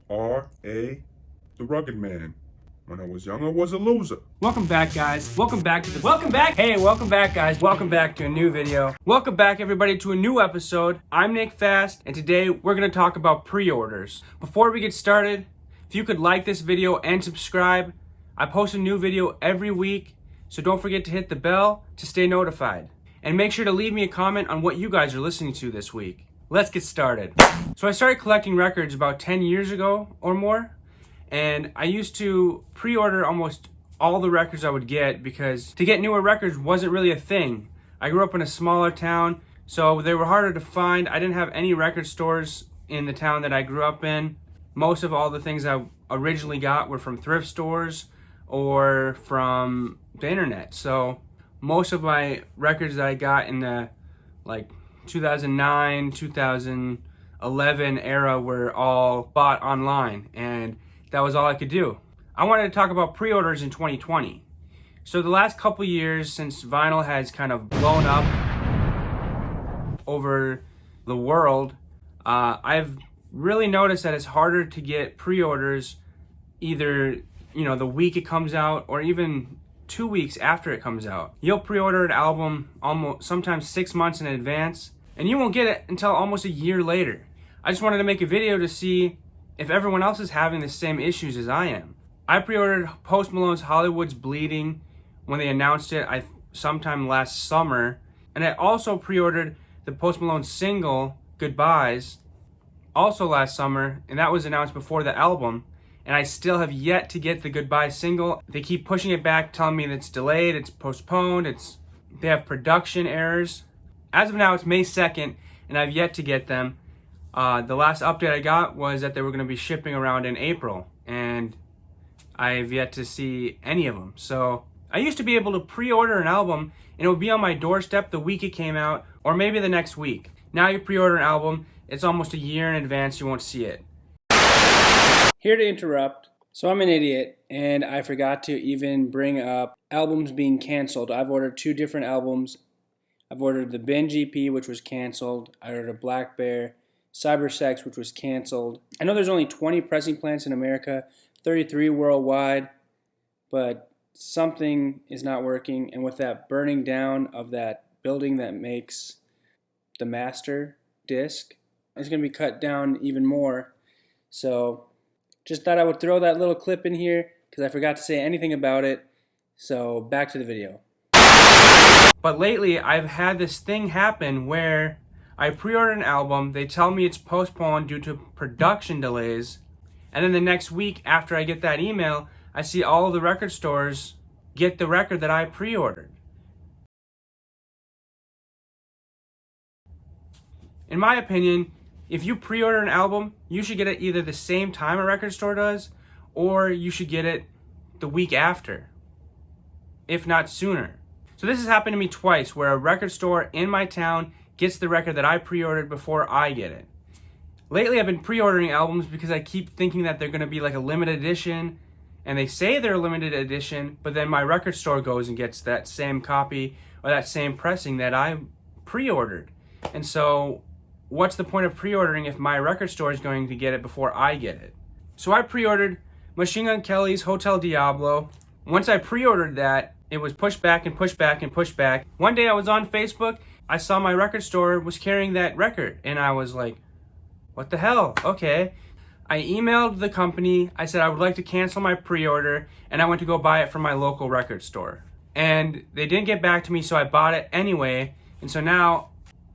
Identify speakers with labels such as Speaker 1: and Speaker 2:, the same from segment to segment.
Speaker 1: R.A. the Rugged Man. When I was young, I was a loser.
Speaker 2: Welcome back, guys. Welcome back to guys. Welcome back to a new video. Welcome back, everybody, to a new episode. I'm NickGFast, and today we're going to talk about pre-orders. Before we get started, if you could like this video and subscribe, I post a new video every week, so don't forget to hit the bell to stay notified. And make sure to leave me a comment on what you guys are listening to this week. Let's get started. So I started collecting records about 10 years ago or more. And I used to pre-order almost all the records I would get because to get newer records wasn't really a thing. I grew up in a smaller town, so they were harder to find. I didn't have any record stores in the town that I grew up in. Most of all the things I originally got were from thrift stores or from the internet. So most of my records that I got in the 2009, 2011 era were all bought online, and that was all I could do. I wanted to talk about pre-orders in 2020. So the last couple years since vinyl has kind of blown up over the world, I've really noticed that it's harder to get pre-orders either, the week it comes out or even 2 weeks after it comes out. You'll pre-order an album almost sometimes 6 months in advance, and you won't get it until almost a year later. I just wanted to make a video to see if everyone else is having the same issues as I am. I pre-ordered Post Malone's Hollywood's Bleeding when they announced it sometime last summer, and I also pre-ordered the Post Malone single Goodbyes also last summer, and that was announced before the album, and I still have yet to get the Goodbye single. They keep pushing it back, telling me that it's delayed, it's postponed, they have production errors. As of now, it's May 2nd, and I've yet to get them. The last update I got was that they were going to be shipping around in April, and I've yet to see any of them. So I used to be able to pre-order an album, and it would be on my doorstep the week it came out, or maybe the next week. Now you pre-order an album, it's almost a year in advance, you won't see it. Here to interrupt. So I'm an idiot, and I forgot to even bring up albums being canceled. I've ordered 2 different albums. I've ordered the Binge EP, which was canceled. I ordered a Black Bear Cybersex, which was canceled. I know there's only 20 pressing plants in America, 33 worldwide, but something is not working. And with that burning down of that building that makes the master disc, it's going to be cut down even more. So just thought I would throw that little clip in here because I forgot to say anything about it. So back to the video. But lately I've had this thing happen where I pre-order an album, they tell me it's postponed due to production delays, and then the next week after I get that email, I see all of the record stores get the record that I pre-ordered. In my opinion, if you pre-order an album, you should get it either the same time a record store does, or you should get it the week after, if not sooner. So this has happened to me twice, where a record store in my town gets the record that I pre-ordered before I get it. Lately I've been pre-ordering albums because I keep thinking that they're going to be like a limited edition, and they say they're a limited edition, but then my record store goes and gets that same copy or that same pressing that I pre-ordered. And so what's the point of pre-ordering if my record store is going to get it before I get it? So I pre-ordered Machine Gun Kelly's Hotel Diablo. Once I pre-ordered that, it was pushed back and pushed back and pushed back. One day I was on Facebook, I saw my record store was carrying that record, and I was like, what the hell? Okay. I emailed the company. I said I would like to cancel my pre-order, and I went to go buy it from my local record store. And they didn't get back to me, so I bought it anyway. And so now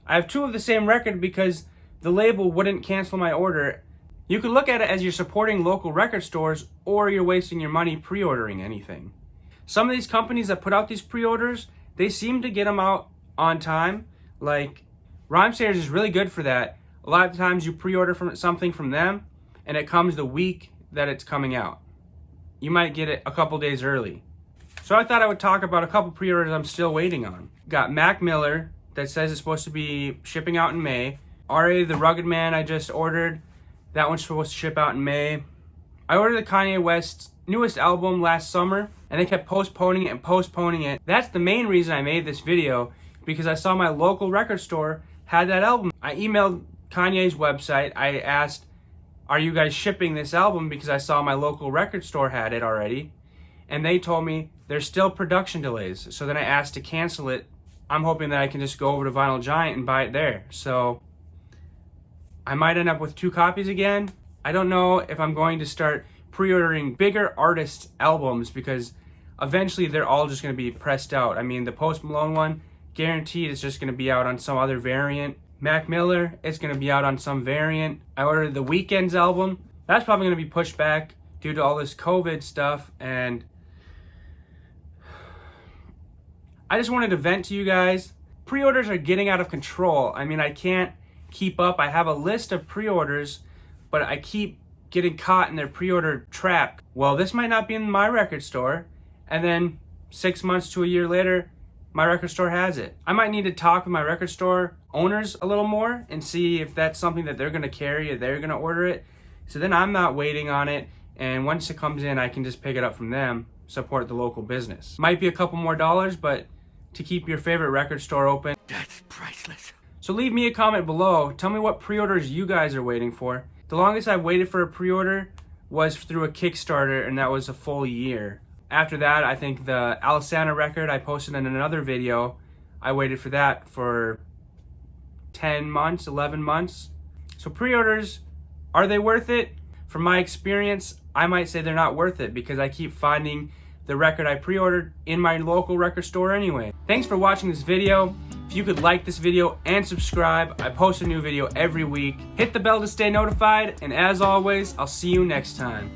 Speaker 2: I have 2 of the same record because the label wouldn't cancel my order. You could look at it as you're supporting local record stores, or you're wasting your money pre-ordering anything. Some of these companies that put out these pre-orders, they seem to get them out on time. Like Rhymesayers is really good for that. A lot of times you pre-order something from them and it comes the week that it's coming out. You might get it a couple days early. So I thought I would talk about a couple pre-orders I'm still waiting on. Got Mac Miller that says it's supposed to be shipping out in May. R.A. the Rugged Man I just ordered. That one's supposed to ship out in May. I ordered the Kanye West's newest album last summer, and they kept postponing it and postponing it. That's the main reason I made this video, because I saw my local record store had that album. I emailed Kanye's website. I asked are you guys shipping this album? Because I saw my local record store had it already. And they told me there's still production delays. So then I asked to cancel it. I'm hoping that I can just go over to Vinyl Giant and buy it there. So I might end up with 2 copies again. I don't know if I'm going to start pre-ordering bigger artists' albums, because eventually they're all just going to be pressed out. I mean, the Post Malone one, guaranteed it's just going to be out on some other variant. Mac Miller, it's going to be out on some variant. I ordered the Weeknd's album. That's probably going to be pushed back due to all this COVID stuff. And I just wanted to vent to you guys. Pre-orders are getting out of control. I mean, I can't keep up. I have a list of pre-orders, but I keep getting caught in their pre-order trap. Well, this might not be in my record store. And then 6 months to a year later, my record store has it. I might need to talk with my record store owners a little more and see if that's something that they're going to carry or they're going to order it. So then I'm not waiting on it. And once it comes in, I can just pick it up from them, support the local business. Might be a couple more dollars, but to keep your favorite record store open,
Speaker 3: that's priceless.
Speaker 2: So leave me a comment below. Tell me what pre-orders you guys are waiting for. The longest I've waited for a pre-order was through a Kickstarter, and that was a full year. After that, I think the Alisana record I posted in another video, I waited for that for 10 months, 11 months. So pre-orders, are they worth it? From my experience, I might say they're not worth it, because I keep finding the record I pre-ordered in my local record store anyway. Thanks for watching this video. If you could like this video and subscribe, I post a new video every week. Hit the bell to stay notified, and as always, I'll see you next time.